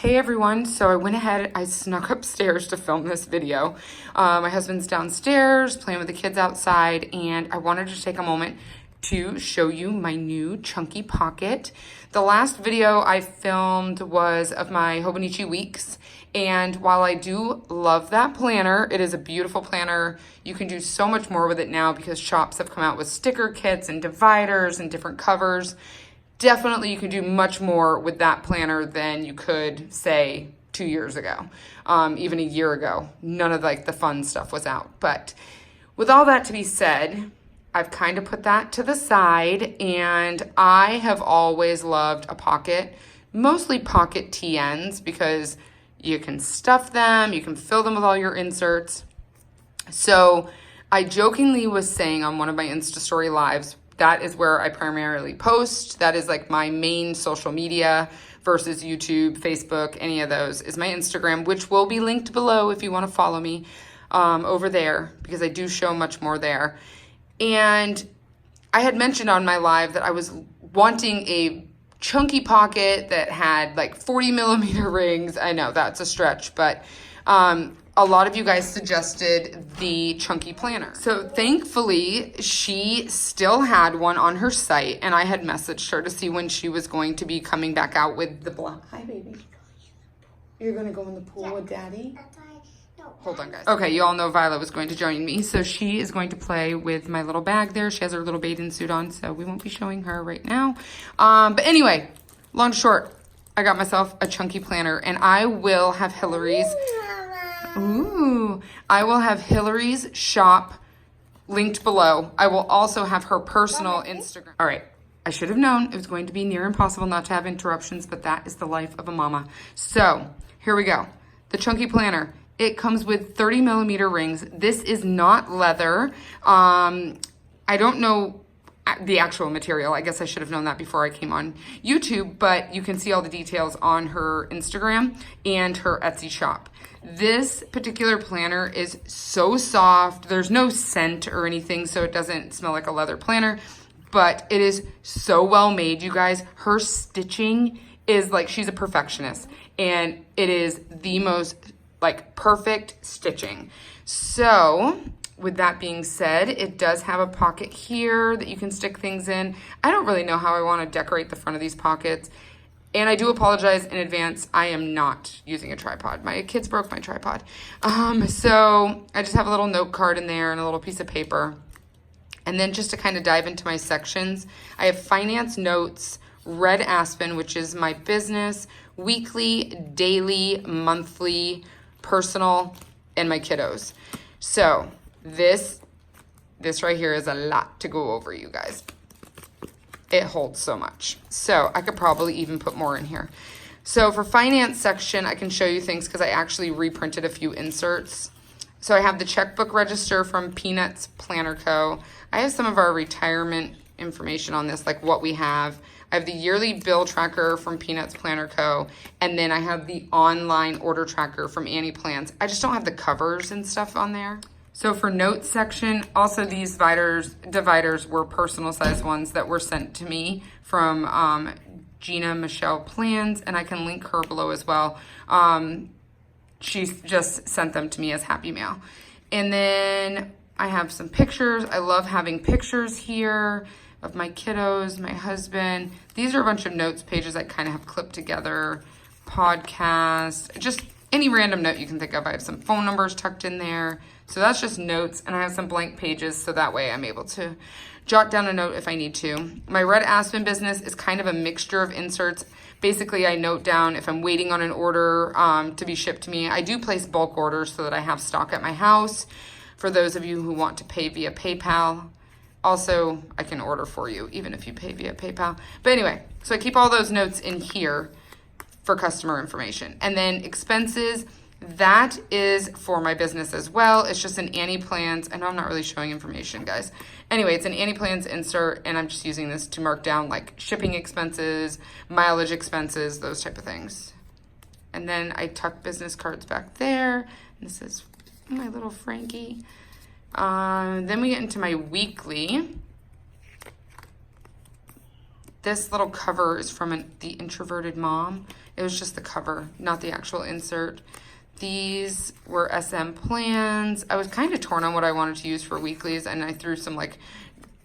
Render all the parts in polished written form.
Hey everyone, so I went ahead, I snuck upstairs to film this video. My husband's downstairs playing with the kids outside, and I wanted to take a moment to show you my new chunky pocket. The last video I filmed was of my Hobonichi weeks, and while I do love that planner, it is a beautiful planner. You can do so much more with it now because shops have come out with sticker kits and dividers and different covers. Definitely you can do much more with that planner than you could, say, 2 years ago, even a year ago. None of like the fun stuff was out. But with all that to be said, I've kind of put that to the side, and I have always loved a pocket, mostly pocket TNs, because you can stuff them, you can fill them with all your inserts. So I jokingly was saying on one of my Insta story lives, that is where I primarily post. That is like my main social media versus YouTube, Facebook, any of those is my Instagram, which will be linked below if you want to follow me over there, because I do show much more there. And I had mentioned on my live that I was wanting a chunky pocket that had like 40 millimeter rings. I know that's a stretch, but a lot of you guys suggested the chunky planner. So thankfully, she still had one on her site, and I had messaged her to see when she was going to be coming back out with the black. Hi, baby. You're going to go in the pool with Daddy? Hold on, guys. Okay, you all know Violet was going to join me, so she is going to play with my little bag there. She has her little bathing suit on, so we won't be showing her right now. But anyway, long and short, I got myself a chunky planner, and I will have Hillary's... Ooh, I will have Hillary's shop linked below. I will also have her personal Instagram. All right, I should have known it was going to be near impossible not to have interruptions, but that is the life of a mama. So here we go. The chunky planner. It comes with 30 millimeter rings. This is not leather. I don't know the actual material. I guess I should have known that before I came on YouTube, but you can see all the details on her Instagram and her Etsy shop. This particular planner is so soft. There's no scent or anything, so it doesn't smell like a leather planner, but it is so well made, you guys. Her stitching is like, she's a perfectionist, and it is the most like perfect stitching. So with that being said, it does have a pocket here that you can stick things in. I don't really know how I want to decorate the front of these pockets. And I do apologize in advance. I am not using a tripod. My kids broke my tripod. So I just have a little note card in there and a little piece of paper. And then just to kind of dive into my sections, I have finance notes, Red Aspen, which is my business, weekly, daily, monthly, personal, and my kiddos. So this right here is a lot to go over, you guys. It holds so much. So I could probably even put more in here. So for finance section, I can show you things because I actually reprinted a few inserts. So I have the checkbook register from Peanuts Planner Co. I have some of our retirement information on this, like what we have. I have the yearly bill tracker from Peanuts Planner Co. And then I have the online order tracker from SMPLANS. I just don't have the covers and stuff on there. So for notes section, also these dividers were personal size ones that were sent to me from Gina Michelle Plans, and I can link her below as well. She just sent them to me as happy mail. And then I have some pictures. I love having pictures here of my kiddos, my husband. These are a bunch of notes pages I kind of have clipped together. Podcast, just any random note you can think of. I have some phone numbers tucked in there. So that's just notes, and I have some blank pages, so that way I'm able to jot down a note if I need to. My Red Aspen business is kind of a mixture of inserts. Basically, I note down if I'm waiting on an order to be shipped to me. I do place bulk orders so that I have stock at my house. For those of you who want to pay via PayPal, also, I can order for you, even if you pay via PayPal. But anyway, so I keep all those notes in here for customer information. And then expenses, that is for my business as well. It's just an SMPLANS. I know I'm not really showing information, guys. Anyway, it's an SMPLANS insert, and I'm just using this to mark down like shipping expenses, mileage expenses, those type of things. And then I tuck business cards back there. This is my little Frankie. Then we get into my weekly. This little cover is from the Introverted Mom. It was just the cover, not the actual insert. These were SMPLANS. I was kind of torn on what I wanted to use for weeklies, and I threw some like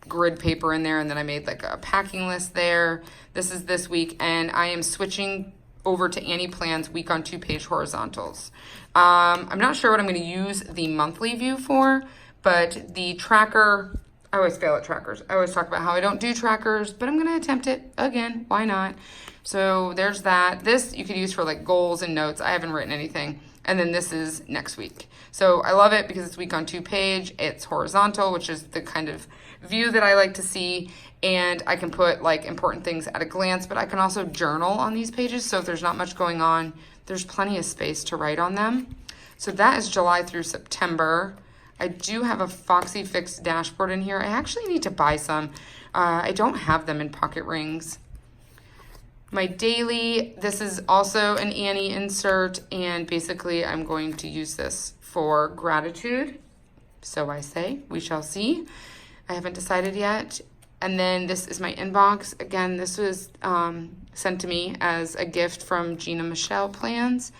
grid paper in there, and then I made like a packing list there. This is this week, and I am switching over to SMPLANS week on 2-page horizontals. I'm not sure what I'm going to use the monthly view for, but the tracker, I always fail at trackers. I always talk about how I don't do trackers, but I'm going to attempt it again. Why not? So there's that. This you could use for like goals and notes. I haven't written anything. And then this is next week. So I love it because it's week on 2-page. It's horizontal, which is the kind of view that I like to see. And I can put like important things at a glance, but I can also journal on these pages. So if there's not much going on, there's plenty of space to write on them. So that is July through September. I do have a Foxy Fix dashboard in here. I actually need to buy some. I don't have them in pocket rings. My daily, this is also an Annie insert, and basically I'm going to use this for gratitude. So I say, we shall see. I haven't decided yet. And then this is my inbox. Again, this was sent to me as a gift from Gina Michelle Plans.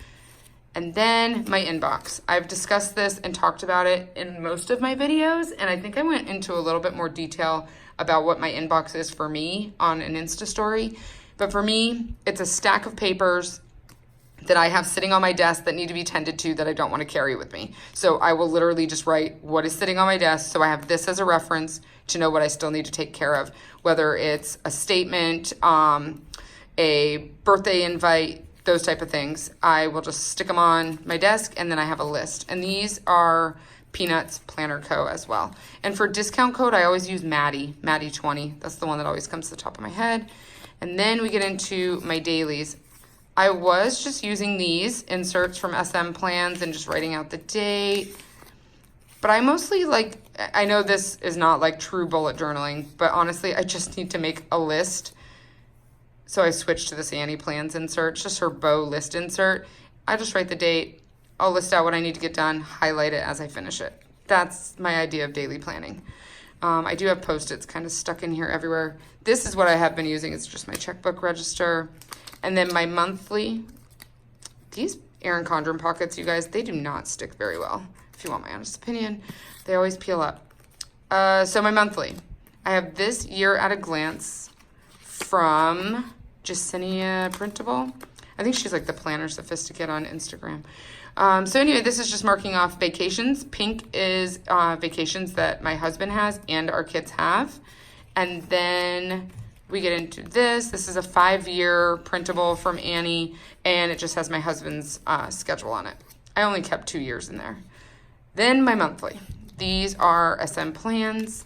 And then my inbox. I've discussed this and talked about it in most of my videos, and I think I went into a little bit more detail about what my inbox is for me on an Insta story. But for me, it's a stack of papers that I have sitting on my desk that need to be tended to that I don't want to carry with me. So I will literally just write what is sitting on my desk, so I have this as a reference to know what I still need to take care of, whether it's a statement, a birthday invite, those type of things. I will just stick them on my desk, and then I have a list. And these are Peanuts Planner Co. as well. And for discount code, I always use Maddie 20. That's the one that always comes to the top of my head. And then we get into my dailies. I was just using these inserts from SMPLANS and just writing out the date. But I mostly like, I know this is not like true bullet journaling, but honestly, I just need to make a list. So I switched to this SMPLANS insert, it's just her bow list insert. I just write the date, I'll list out what I need to get done, highlight it as I finish it. That's my idea of daily planning. I do have Post-its kind of stuck in here everywhere. This is what I have been using. It's just my checkbook register. And then my monthly. These Erin Condren pockets, you guys, they do not stick very well. If you want my honest opinion, they always peel up. So my monthly. I have this year at a glance from Jacinia Printable. I think she's like the Planner Sophisticate on Instagram. So anyway, this is just marking off vacations. Pink is vacations that my husband has and our kids have. And then we get into this. This is a 5-year printable from Annie, and it just has my husband's schedule on it. I only kept 2 years in there. Then my monthly. These are SMPLANS.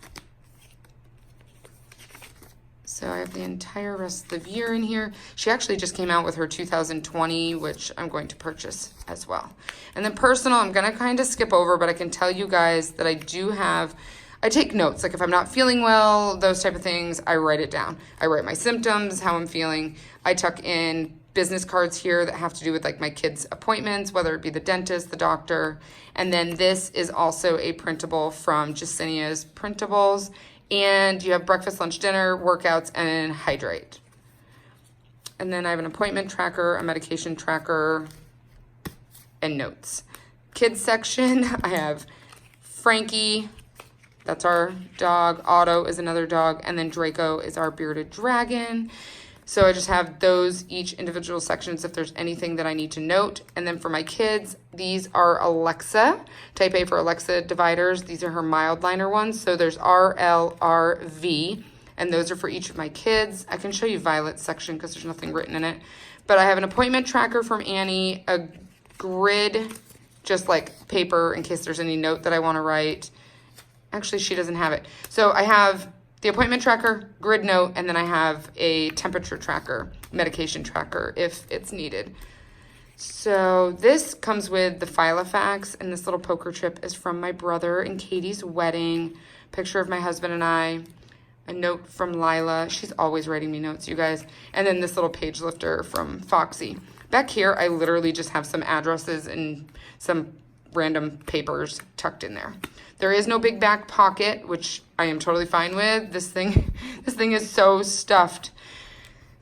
So I have the entire rest of the year in here. She actually just came out with her 2020, which I'm going to purchase as well. And then personal, I'm going to kind of skip over, but I can tell you guys that I do have, I take notes. Like if I'm not feeling well, those type of things, I write it down. I write my symptoms, how I'm feeling. I tuck in business cards here that have to do with like my kids' appointments, whether it be the dentist, the doctor. And then this is also a printable from Jacinia's Printables. And you have breakfast, lunch, dinner, workouts, and hydrate. And then I have an appointment tracker, a medication tracker, and notes. Kids section, I have Frankie, that's our dog. Otto is another dog. And then Draco is our bearded dragon. So I just have those each individual sections if there's anything that I need to note. And then for my kids, these are Alexa, type A for Alexa dividers. These are her mild liner ones. So there's R, L, R, V, and those are for each of my kids. I can show you Violet's section because there's nothing written in it. But I have an appointment tracker from Annie, a grid, just like paper in case there's any note that I want to write. Actually, she doesn't have it. So I have the appointment tracker, grid note, and then I have a temperature tracker, medication tracker if it's needed. So this comes with the Filofax, and this little poker chip is from my brother and Katie's wedding. Picture of my husband and I. A note from Lila. She's always writing me notes, you guys. And then this little page lifter from Foxy. Back here, I literally just have some addresses and some random papers tucked in there. There is no big back pocket, which I am totally fine with. This thing is so stuffed.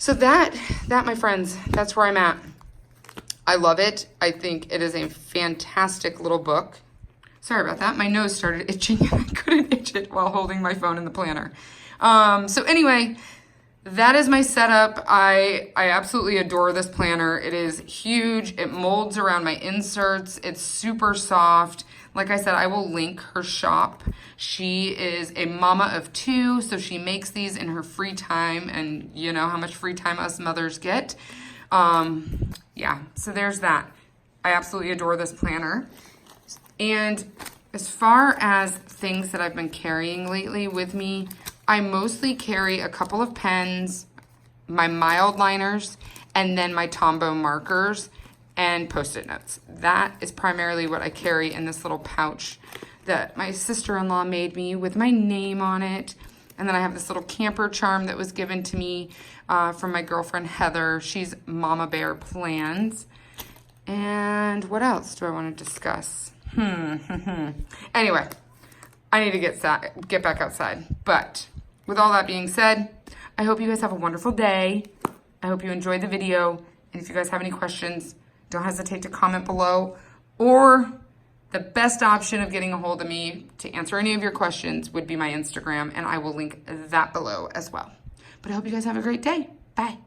So that, my friends, that's where I'm at. I love it. I think it is a fantastic little book. Sorry about that. My nose started itching and I couldn't itch it while holding my phone in the planner. So anyway, that is my setup. I absolutely adore this planner. It is huge. It molds around my inserts. It's super soft. Like I said, I will link her shop. She is a mama of 2, so she makes these in her free time, and you know how much free time us mothers get. Yeah, so there's that. I absolutely adore this planner. And as far as things that I've been carrying lately with me, I mostly carry a couple of pens, my mild liners, and then my Tombow markers and Post-it notes. That is primarily what I carry in this little pouch that my sister-in-law made me with my name on it. And then I have this little camper charm that was given to me from my girlfriend Heather. She's Mama Bear Plans. And what else do I want to discuss? Anyway, I need to get back outside. But with all that being said, I hope you guys have a wonderful day. I hope you enjoyed the video. And if you guys have any questions, don't hesitate to comment below. Or the best option of getting a hold of me to answer any of your questions would be my Instagram, and I will link that below as well. But I hope you guys have a great day. Bye.